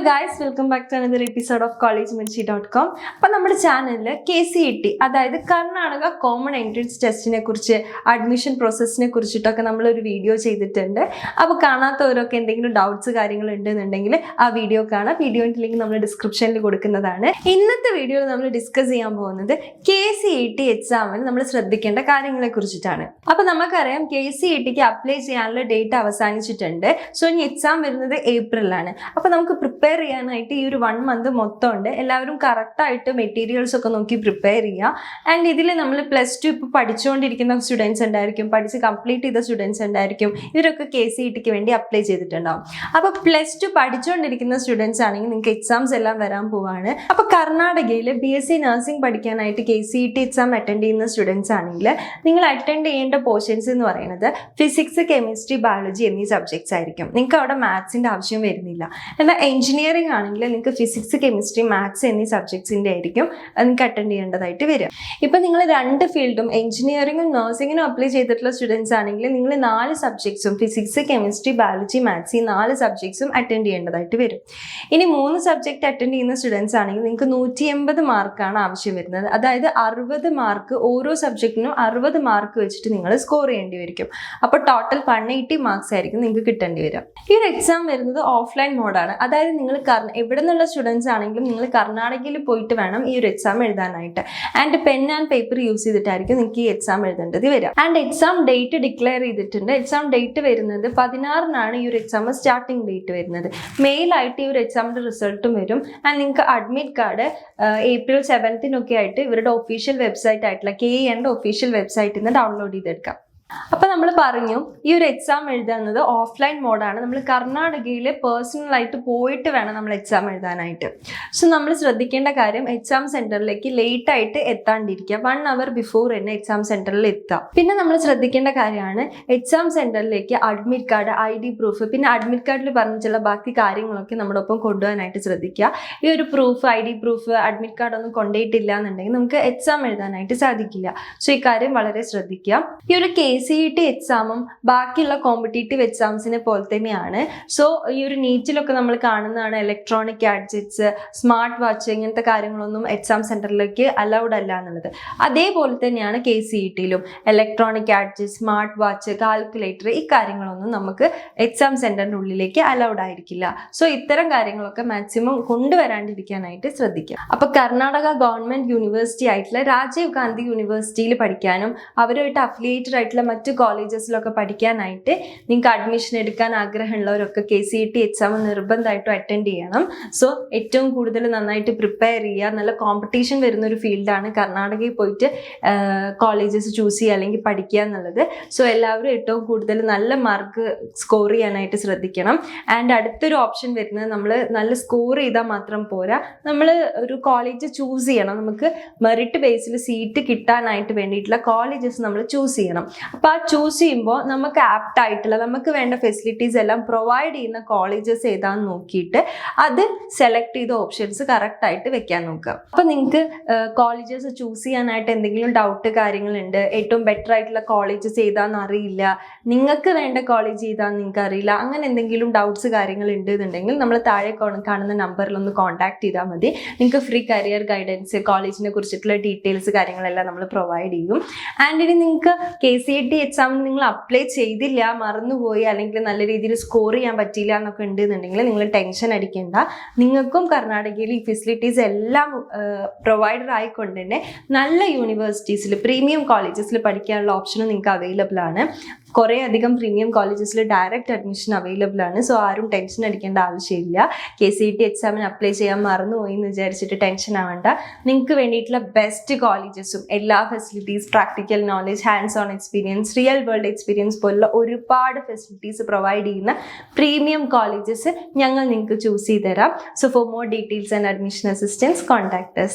Guys, welcome back to another episode of collegemirchi.com. അപ്പോൾ നമ്മുടെ ചാനലിൽ KCET, അതായത് കർണാടക കോമൺ എൻട്രൻസ് ടെസ്റ്റിനെ കുറിച്ച്, അഡ്മിഷൻ പ്രോസസ്സിനെ കുറിച്ചിട്ടൊക്കെ നമ്മളൊരു വീഡിയോ ചെയ്തിട്ടുണ്ട്. അപ്പോൾ കാണാത്തവരൊക്കെ എന്തെങ്കിലും ഡൗട്ട്സ് കാര്യങ്ങൾ ഉണ്ടെന്നുണ്ടെങ്കിൽ ആ വീഡിയോ കാണാം. വീഡിയോൻ്റെ ലിങ്ക് നമ്മൾ ഡിസ്ക്രിപ്ഷനിൽ കൊടുക്കുന്നതാണ്. ഇന്നത്തെ വീഡിയോയിൽ നമ്മൾ ഡിസ്കസ് ചെയ്യാൻ പോകുന്നത് KCET എക്സാമിന് നമ്മൾ ശ്രദ്ധിക്കേണ്ട കാര്യങ്ങളെ കുറിച്ചിട്ടാണ്. അപ്പോൾ നമുക്കറിയാം KCETക്ക് അപ്ലൈ ചെയ്യാനുള്ള ഡേറ്റ് അവസാനിച്ചിട്ടുണ്ട്. സോ ഇനി എക്സാം വരുന്നത് ഏപ്രിലാണ്. അപ്പോൾ നമുക്ക് പ്രിപ്പയർ ചെയ്യാനായിട്ട് ഈ ഒരു 1 month മൊത്തം ഉണ്ട്. എല്ലാവരും കറക്റ്റായിട്ട് മെറ്റീരിയൽസ് ഒക്കെ നോക്കി പ്രിപ്പയർ ചെയ്യുക. ആൻഡ് ഇതിൽ നമ്മൾ +2 ഇപ്പോൾ പഠിച്ചുകൊണ്ടിരിക്കുന്ന സ്റ്റുഡൻസ് ഉണ്ടായിരിക്കും, പഠിച്ച് കംപ്ലീറ്റ് ചെയ്ത സ്റ്റുഡൻസ് ഉണ്ടായിരിക്കും. ഇവരൊക്കെ KCETക്ക് വേണ്ടി അപ്ലൈ ചെയ്തിട്ടുണ്ടാവും. അപ്പോൾ +2 പഠിച്ചുകൊണ്ടിരിക്കുന്ന സ്റ്റുഡൻസ് ആണെങ്കിൽ നിങ്ങൾക്ക് എക്സാംസ് എല്ലാം വരാൻ പോവാണ്. അപ്പോൾ കർണാടകയിൽ BSc നഴ്സിംഗ് പഠിക്കാനായിട്ട് KCET എക്സാം അറ്റൻഡ് ചെയ്യുന്ന സ്റ്റുഡൻസ് ആണെങ്കിൽ നിങ്ങൾ അറ്റൻഡ് ചെയ്യേണ്ട പോർഷൻസ് എന്ന് പറയുന്നത് ഫിസിക്സ്, കെമിസ്ട്രി, ബയോളജി എന്നീ സബ്ജക്ട്സ് ആയിരിക്കും. നിങ്ങൾക്ക് അവിടെ മാത്സിൻ്റെ ആവശ്യം വരുന്നില്ല. എന്നാൽ എഞ്ചിനീയറിംഗ് ആണെങ്കിൽ നിങ്ങൾക്ക് ഫിസിക്സ്, കെമിസ്ട്രി, മാത്സ് എന്നീ സബ്ജക്ട്സിൻ്റെ ആയിരിക്കും നിങ്ങൾക്ക് അറ്റൻഡ് ചെയ്യേണ്ടതായിട്ട് വരും. ഇപ്പം നിങ്ങൾ 2 ഫീൽഡും എഞ്ചിനീയറിംഗും നഴ്സിംഗിനും അപ്ലൈ ചെയ്തിട്ടുള്ള സ്റ്റുഡൻസ് ആണെങ്കിൽ നിങ്ങൾ 4 സബ്ജക്ട്സും ഫിസിക്സ്, കെമിസ്ട്രി, ബയോളജി, മാത്സ് ഈ 4 സബ്ജക്ട്സും അറ്റൻഡ് ചെയ്യേണ്ടതായിട്ട് വരും. ഇനി 3 സബ്ജക്റ്റ് അറ്റൻഡ് ചെയ്യുന്ന സ്റ്റുഡൻസ് ആണെങ്കിൽ നിങ്ങൾക്ക് 180 മാർക്കാണ് ആവശ്യം വരുന്നത്. അതായത് 60 മാർക്ക്, ഓരോ സബ്ജക്റ്റിനും 60 മാർക്ക് വെച്ചിട്ട് നിങ്ങൾ സ്കോർ ചെയ്യേണ്ടി വരും. അപ്പോൾ ടോട്ടൽ 180 മാർക്സ് ആയിരിക്കും നിങ്ങൾക്ക് കിട്ടേണ്ടി വരിക. ഈ ഒരു എക്സാം വരുന്നത് ഓഫ്ലൈൻ മോഡാണ്. അതായത് നിങ്ങൾ എവിടെ നിന്നുള്ള സ്റ്റുഡൻസ് ആണെങ്കിലും നിങ്ങൾ കർണാടകയിൽ പോയിട്ട് വേണം ഈ ഒരു എക്സാം എഴുതാനായിട്ട്. And pen and paper use ചെയ്തിട്ടായിരിക്കും നിങ്ങൾക്ക് ഈ എക്സാം എഴുതേണ്ടത് വരിക. ആൻഡ് എക്സാം ഡേറ്റ് ഡിക്ലെയർ ചെയ്തിട്ടുണ്ട്. എക്സാം ഡേറ്റ് വരുന്നത് 16-നാണ് ഈ ഒരു എക്സാം സ്റ്റാർട്ടിംഗ് ഡേറ്റ് വരുന്നത്. മെയിലായിട്ട് ഈ ഒരു എക്സാമിൻ്റെ റിസൾട്ടും വരും. ആൻഡ് നിങ്ങൾക്ക് അഡ്മിറ്റ് കാർഡ് April 7th ആയിട്ട് ഇവരുടെ ഒഫീഷ്യൽ വെബ്സൈറ്റ് ആയിട്ടുള്ള KENന്റെ ഒഫീഷ്യൽ വെബ്സൈറ്റിൽ നിന്ന് ഡൗൺലോഡ് ചെയ്തെടുക്കാം. അപ്പോൾ നമ്മൾ പറഞ്ഞു ഈ ഒരു എക്സാം എഴുതുന്നത് ഓഫ്ലൈൻ മോഡാണ്. നമ്മൾ കർണാടകയിൽ പേഴ്സണലായിട്ട് പോയിട്ട് വേണം നമ്മൾ എക്സാം എഴുതാനായിട്ട്. സോ നമ്മൾ ശ്രദ്ധിക്കേണ്ട കാര്യം എക്സാം സെൻറ്ററിലേക്ക് ലേറ്റ് ആയിട്ട് എത്താണ്ടിരിക്കുക. 1 hour ബിഫോർ തന്നെ എക്സാം സെൻറ്ററിൽ എത്താം. പിന്നെ നമ്മൾ ശ്രദ്ധിക്കേണ്ട കാര്യമാണ് എക്സാം സെൻറ്ററിലേക്ക് അഡ്മിറ്റ് കാർഡ്, ID പ്രൂഫ്, പിന്നെ അഡ്മിറ്റ് കാർഡിൽ പറഞ്ഞിട്ടുള്ള ബാക്കി കാര്യങ്ങളൊക്കെ നമ്മുടെ ഒപ്പം കൊണ്ടുപോകാനായിട്ട് ശ്രദ്ധിക്കുക. ഈ ഒരു proof, ID proof, admit card ഒന്നും കൊണ്ടുപോയിട്ടില്ല എന്നുണ്ടെങ്കിൽ നമുക്ക് എക്സാം എഴുതാനായിട്ട് സാധിക്കില്ല. സോ ഈ കാര്യം വളരെ ശ്രദ്ധിക്കുക. ഈ ഒരു KCET എക്സാമും ബാക്കിയുള്ള കോമ്പറ്റേറ്റീവ് എക്സാംസിനെ പോലെ തന്നെയാണ്. സോ ഈ ഒരു നീറ്റിലൊക്കെ നമ്മൾ കാണുന്നതാണ് ഇലക്ട്രോണിക് ഗാഡ്ജറ്റ്സ്, സ്മാർട്ട് വാച്ച്, ഇങ്ങനത്തെ കാര്യങ്ങളൊന്നും എക്സാം സെൻറ്ററിലേക്ക് അലൗഡ് അല്ല എന്നുള്ളത്. അതേപോലെ തന്നെയാണ് KCETയിലും electronic gadget, smart watch, calculator ഈ കാര്യങ്ങളൊന്നും നമുക്ക് എക്സാം സെൻറ്ററിൻ്റെ ഉള്ളിലേക്ക് അലൗഡ് ആയിരിക്കില്ല. സോ ഇത്തരം കാര്യങ്ങളൊക്കെ മാക്സിമം കൊണ്ടുവരാണ്ടിരിക്കാനായിട്ട് ശ്രദ്ധിക്കുക. അപ്പോൾ കർണാടക ഗവൺമെൻറ് യൂണിവേഴ്സിറ്റി ആയിട്ടുള്ള രാജീവ് ഗാന്ധി യൂണിവേഴ്സിറ്റിയിൽ പഠിക്കാനും അവരുമായിട്ട് അഫിലിയേറ്റഡ് ആയിട്ടുള്ള മറ്റ് കോളേജസിലൊക്കെ പഠിക്കാനായിട്ട് നിങ്ങൾക്ക് അഡ്മിഷൻ എടുക്കാൻ ആഗ്രഹമുള്ളവരൊക്കെ KCET എക്സാം നിർബന്ധമായിട്ടും അറ്റൻഡ് ചെയ്യണം. സോ ഏറ്റവും കൂടുതൽ നന്നായിട്ട് പ്രിപ്പയർ ചെയ്യുക. നല്ല കോമ്പറ്റീഷൻ വരുന്ന ഒരു ഫീൽഡാണ് കർണാടകയിൽ പോയിട്ട് കോളേജസ് ചൂസ് ചെയ്യുക അല്ലെങ്കിൽ പഠിക്കുക എന്നുള്ളത്. സോ എല്ലാവരും ഏറ്റവും കൂടുതൽ നല്ല മാർക്ക് സ്കോർ ചെയ്യാനായിട്ട് ശ്രദ്ധിക്കണം. ആൻഡ് അടുത്തൊരു ഓപ്ഷൻ വരുന്നത് നമ്മൾ നല്ല സ്കോർ ചെയ്താൽ മാത്രം പോരാ, നമ്മൾ ഒരു കോളേജ് ചൂസ് ചെയ്യണം. നമുക്ക് മെറിറ്റ് ബേസിൽ സീറ്റ് കിട്ടാനായിട്ട് വേണ്ടിയിട്ടുള്ള കോളേജസ് നമ്മൾ ചൂസ് ചെയ്യണം. അപ്പോൾ ആ ചൂസ് ചെയ്യുമ്പോൾ നമുക്ക് ആപ്റ്റ് ആയിട്ടുള്ള, നമുക്ക് വേണ്ട ഫെസിലിറ്റീസ് എല്ലാം പ്രൊവൈഡ് ചെയ്യുന്ന കോളേജസ് ഏതാണെന്ന് നോക്കിയിട്ട് അത് സെലക്ട് ചെയ്ത ഓപ്ഷൻസ് കറക്റ്റായിട്ട് വെക്കാൻ നോക്കുക. അപ്പോൾ നിങ്ങൾക്ക് കോളേജസ് ചൂസ് ചെയ്യാനായിട്ട് എന്തെങ്കിലും ഡൗട്ട് കാര്യങ്ങളുണ്ട്, ഏറ്റവും ബെറ്റർ ആയിട്ടുള്ള കോളേജസ് ഏതാണെന്ന് അറിയില്ല, നിങ്ങൾക്ക് വേണ്ട കോളേജ് ഏതാണെന്ന് നിങ്ങൾക്ക് അറിയില്ല, അങ്ങനെ എന്തെങ്കിലും ഡൗട്ട്സ് കാര്യങ്ങൾ ഉണ്ടെന്നുണ്ടെങ്കിൽ നമ്മൾ താഴെ കാണുന്ന നമ്പറിലൊന്ന് കോൺടാക്ട് ചെയ്താൽ മതി. നിങ്ങൾക്ക് ഫ്രീ കരിയർ ഗൈഡൻസ്, കോളേജിനെ കുറിച്ചിട്ടുള്ള ഡീറ്റെയിൽസ് കാര്യങ്ങളെല്ലാം നമ്മൾ പ്രൊവൈഡ് ചെയ്യും. ആൻഡ് ഇനി നിങ്ങൾക്ക് KCET എക്സാമിന് നിങ്ങൾ അപ്ലൈ ചെയ്തില്ല, മറന്നുപോയി, അല്ലെങ്കിൽ നല്ല രീതിയിൽ സ്കോർ ചെയ്യാൻ പറ്റിയില്ല എന്നൊക്കെ ഉണ്ടെന്നുണ്ടെങ്കിൽ നിങ്ങൾ ടെൻഷൻ അടിക്കേണ്ട. നിങ്ങൾക്കും കർണാടകയിൽ ഈ ഫെസിലിറ്റീസ് എല്ലാം പ്രൊവൈഡർ ആയിക്കൊണ്ട് തന്നെ നല്ല യൂണിവേഴ്സിറ്റീസിൽ, പ്രീമിയം കോളേജസിൽ പഠിക്കാനുള്ള ഓപ്ഷനും നിങ്ങൾക്ക് അവൈലബിൾ ആണ്. കുറേ അധികം പ്രീമിയം കോളേജസിൽ ഡയറക്റ്റ് അഡ്മിഷൻ അവൈലബിൾ ആണ്. സോ ആരും ടെൻഷൻ അടിക്കേണ്ട ആവശ്യമില്ല. KCET എക്സാമിന് അപ്ലൈ ചെയ്യാൻ മറന്നുപോയി എന്ന് വിചാരിച്ചിട്ട് ടെൻഷൻ ആവേണ്ട. നിങ്ങൾക്ക് വേണ്ടിയിട്ടുള്ള ബെസ്റ്റ് കോളേജസും എല്ലാ facilities, practical knowledge, hands on experience, real world experience പോലുള്ള ഒരുപാട് ഫെസിലിറ്റീസ് പ്രൊവൈഡ് ചെയ്യുന്ന പ്രീമിയം കോളേജസ് ഞങ്ങൾ നിങ്ങൾക്ക് ചൂസ് ചെയ്ത് തരാം. So for more details and admission assistance contact us.